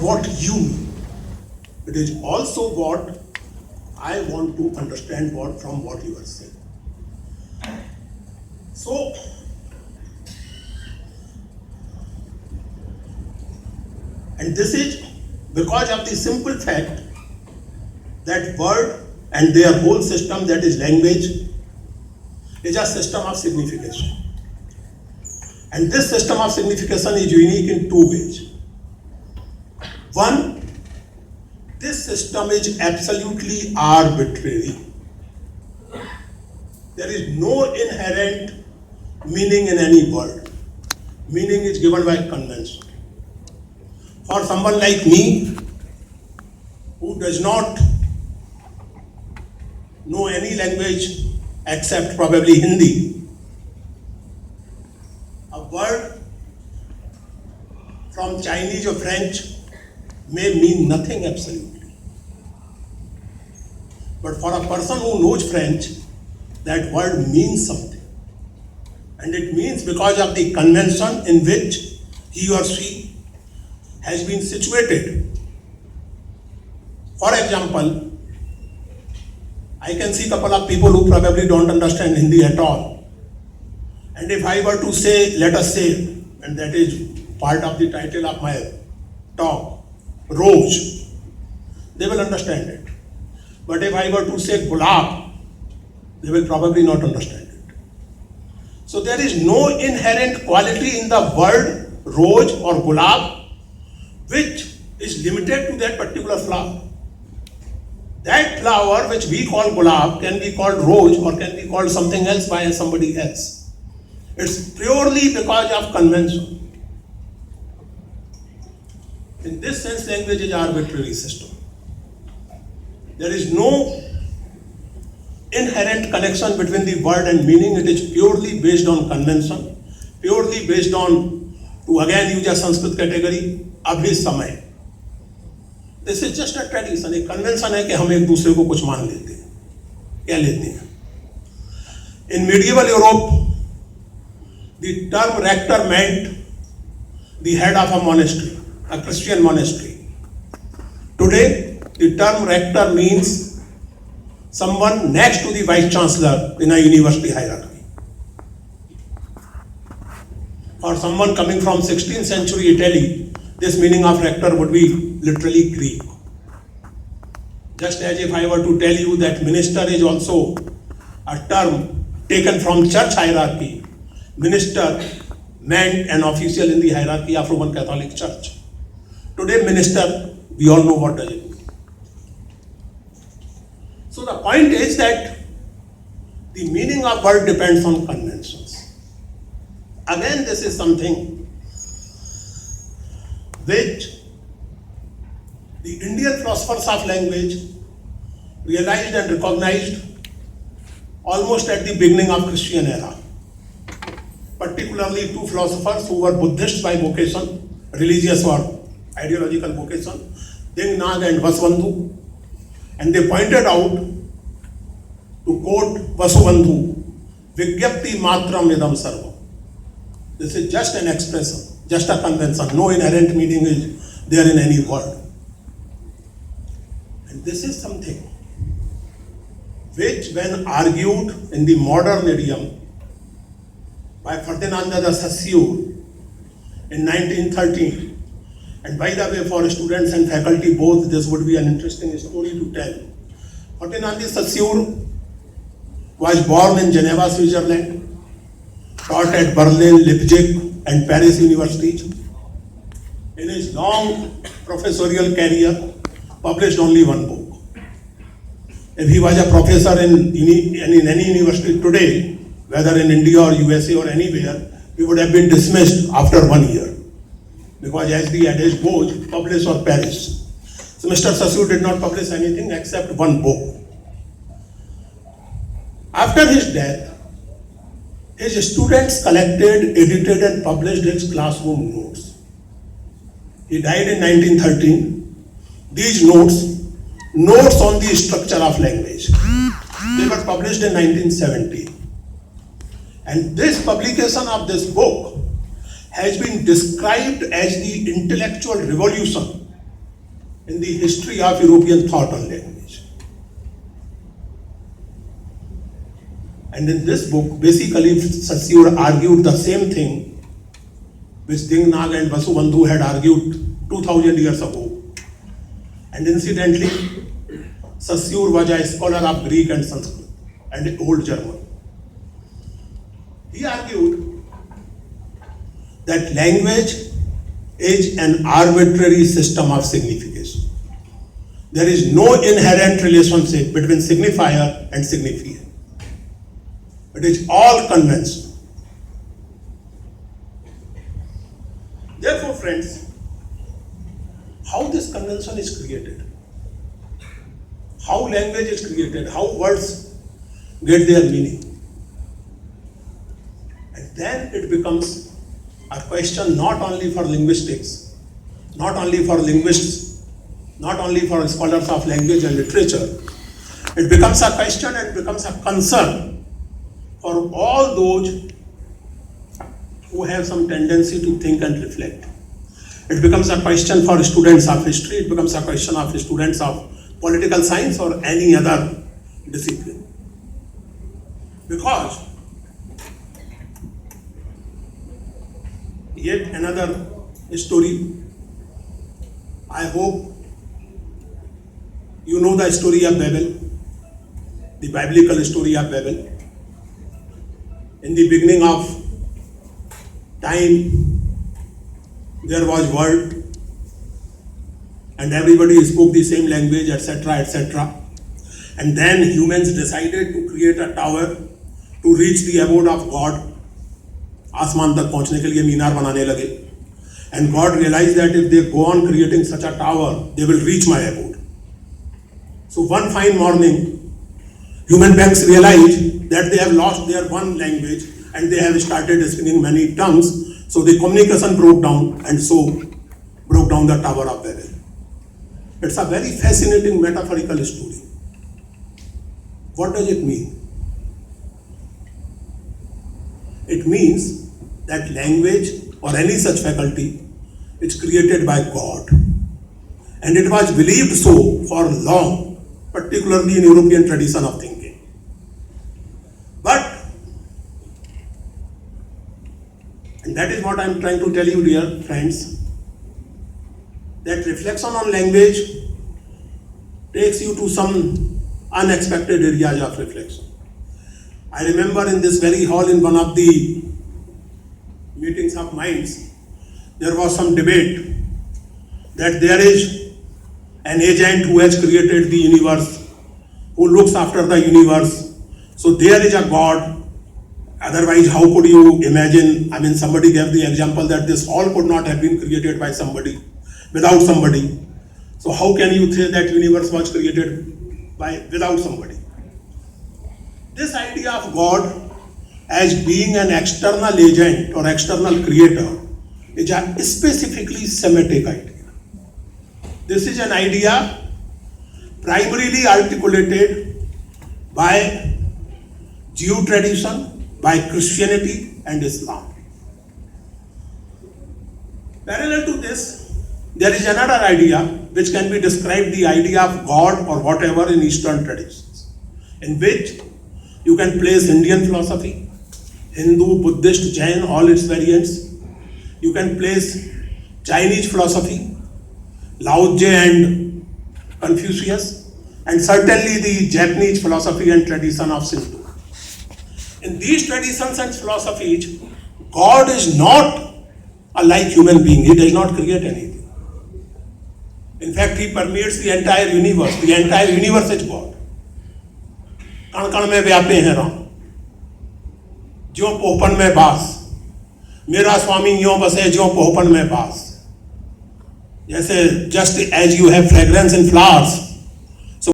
what you mean. It is also what I want to understand from what you are saying. So, and this is because of the simple fact that word and their whole system, that is language, is a system of signification. And this system of signification is unique in two ways. One, this system is absolutely arbitrary. There is no inherent meaning in any word. Meaning is given by convention. For someone like me, who does not know any language except probably Hindi, a word from Chinese or French may mean nothing absolutely. But for a person who knows French, that word means something. And it means because of the convention in which he or she has been situated. For example, I can see a couple of people who probably don't understand Hindi at all. And if I were to say, let us say, and that is part of the title of my talk, Rose, they will understand it. But if I were to say Gulab, they will probably not understand it. So there is no inherent quality in the word Rose or Gulab which is limited to that particular flower. That flower which we call Gulab can be called Rose or can be called something else by somebody else. It's purely because of convention. In this sense, language is an arbitrary system. There is no inherent connection between the word and meaning. It is purely based on convention, purely based on, to again use a Sanskrit category, abhi samay. This is just a tradition, a convention है कि हम एक दूसरे को कुछ मान लेते हैं, क्या लेते हैं. In medieval Europe, the term rector meant the head of a monastery, a Christian monastery. Today, the term rector means someone next to the vice chancellor in a university hierarchy. For someone coming from 16th century Italy, this meaning of rector would be literally Greek. Just as if I were to tell you that minister is also a term taken from church hierarchy. Minister meant an official in the hierarchy of Roman Catholic Church. Today, minister, we all know what does it mean. So the point is that the meaning of word depends on conventions. Again, this is something which the Indian philosophers of language realized and recognized almost at the beginning of Christian era. Particularly two philosophers who were Buddhists by vocation, religious or ideological vocation, Dingnag and Vasubandhu, and they pointed out, to quote Vasubandhu, Vigyapti matram idam sarvam. This is just an expression, just a convention, no inherent meaning is there in any word. And this is something which, when argued in the modern idiom by Ferdinand de Saussure in 1913, and by the way, for students and faculty both, this would be an interesting story to tell. Ferdinand de Saussure was born in Geneva, Switzerland, taught at Berlin, Leipzig, and Paris universities. In his long professorial career, published only one book. If he was a professor in any university today, whether in India or USA or anywhere, he would have been dismissed after 1 year. Because as the adage goes, publish or perish. So Mr. Saussure did not publish anything except one book. After his death, his students collected, edited and published his classroom notes. He died in 1913. These notes on the structure of language, they were published in 1970. And this publication of this book has been described as the intellectual revolution in the history of European thought on language. And in this book, basically, Saussure argued the same thing which Dingnag and Vasubandhu had argued 2000 years ago. And incidentally, Saussure was a scholar of Greek and Sanskrit and Old German. He argued that language is an arbitrary system of signification. There is no inherent relationship between signifier and signifier. It is all conventional. Therefore, friends, how this convention is created, how language is created, how words get their meaning. And then it becomes a question not only for linguistics, not only for linguists, not only for scholars of language and literature. It becomes a question and becomes a concern for all those who have some tendency to think and reflect. It becomes a question for students of history, it becomes a question of students of political science or any other discipline. Because yet another story, I hope you know the story of Babel, the biblical story of Babel. In the beginning of time, there was world and everybody spoke the same language, etc., etc. And then humans decided to create a tower to reach the abode of God. आसमान तक पहुंचने के लिए मीनार बनाने लगे. And God realized that if they go on creating such a tower, they will reach my abode. So one fine morning, human beings realized that they have lost their one language and they have started speaking many tongues. So the communication broke down and so broke down the Tower of Babel. It's a very fascinating metaphorical story. What does it mean? It means that language or any such faculty is created by God. And it was believed so for long, particularly in European tradition of thinking. But, and that is what I am trying to tell you, dear friends, that reflection on language takes you to some unexpected areas of reflection. I remember in this very hall, in one of the meetings of minds, there was some debate that there is an agent who has created the universe, who looks after the universe. So there is a God. Otherwise, how could you imagine? I mean, somebody gave the example that this hall could not have been created by somebody, without somebody. So how can you say that universe was created without somebody? This idea of God as being an external agent or external creator is a specifically Semitic idea. This is an idea primarily articulated by Jew tradition, by Christianity and Islam. Parallel to this, there is another idea which can be described the idea of God or whatever in Eastern traditions, in which you can place Indian philosophy, Hindu, Buddhist, Jain, all its variants. You can place Chinese philosophy, Lao Tzu and Confucius, and certainly the Japanese philosophy and tradition of Shinto. In these traditions and philosophies, God is not a like human being. He does not create anything. In fact, he permeates the entire universe. The entire universe is God. कण कण में व्यापे हैं राम, ज्यों पोहपन में बास, मेरा स्वामी यों बसे ज्यों पोहपन में बास. जैसे just as you have fragrance in flowers,